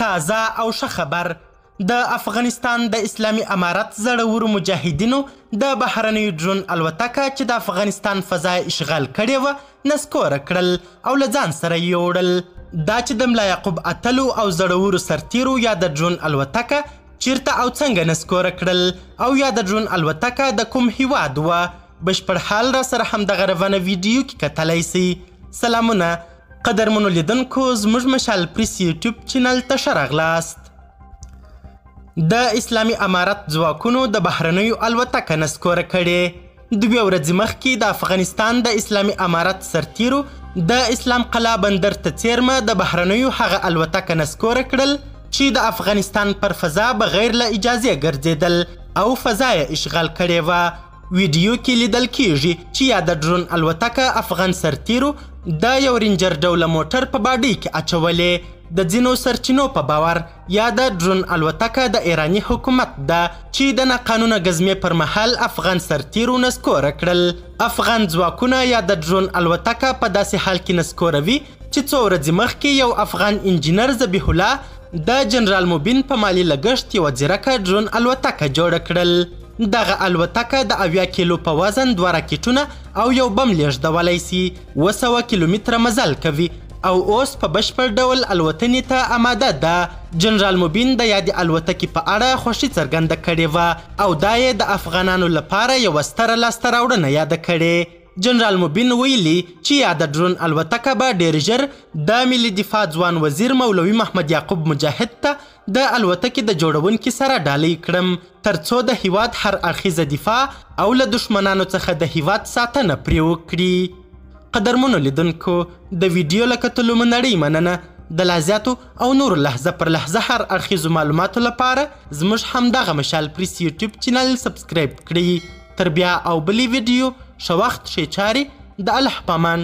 تازه او ښه خبر د افغانستان د اسلامي امارت زړورو مجاهدینو د بهرنیو ډرون الوتکه چې د افغانستان فضا اشغال کړې وه نسکوره کړل او له ځان سره یې وړل. دا چې د ملا یعقوب اتلو او زړورو سرتیرو یا د ډرون الوتکه چیرته او څنګه نسکوره کړل او یا د ډرون الوتکه د کوم هیواد وه، بشپړ حال را سره همدغه روانه ویډیو کې کتلی سئ. سلامونه قدرمنو لیدونکو، زموږ مشال پریس یوټیوب چینل ته ښه راغلاست. د اسلامي امارت ځواکونو د بهرنیو الوتکه نسکوره کړې. 2 ورځې مخکې د افغانستان د اسلامي امارت سرتیرو د اسلام قلعه بندر ته څیرمه د بهرنیو هغه الوتکه نسکوره کړل چې د افغانستان پر فضا بغیر له اجازې ګرځېدل او فضا یې اشغال کړې وه. ویډیو کې لیدل کیږي چې یا د ډرون الوتکه افغان سرتیرو د یو رینجر ډوله موټر په باډۍ کې اچولې. د ځینو سرچینو په باور یا د ډرون الوتکه د ایراني حکومت ده چې د ناقانونه ګزمې پر مهال افغان سرتیرو نسکوره کړل. افغان ځواکونه یا د ډرون الوتکه په داسې حال کې نسکوروي چې څو ورځې مخکې یو افغان انجینر ذبیح الله د جنرال موبین په مالي لګښت یوه ځیرکه ډرون الوتکه جوړه کړل. دغه الوتکه د 70 کیلو په وزن 2 راکټونه او یو بم لیږدولی سي. 200 کیلومتره مزل کوي او اوس په بشپړ ډول الوتنې ته آماده ده. جنرال موبین د یادې الوتکې په اړه خوښي څرګنده کړې وه او دا یې د افغانانو لپاره یوه ستره لاسته راوړنه یاده کړې. جنرال موبین ویلي چې یا د ډرون الوتکه به ډیر ژر د ملي دفاع ځوان وزیر مولوي محمد یعقوب مجاهد ته د الوتکې د جوړونکي سره ډالۍ کړم ترڅو د هیواد هر اړخیزه دفاع او له دشمنانو څخه د هیواد ساتنه پرې وکړي. قدرمنو لیدونکو، د ویډیو له کتلو مو نړۍ مننه. د لا زیاتو او نورو لحظه پر لحظه هر اړخیزو معلوماتو لپاره زموږ همدغه مشال پریس یوټیوب چینل سبسکرایب کړئ. تر بیا او بلې ویډیو ښه وخت ښې چارې، د الله په امان.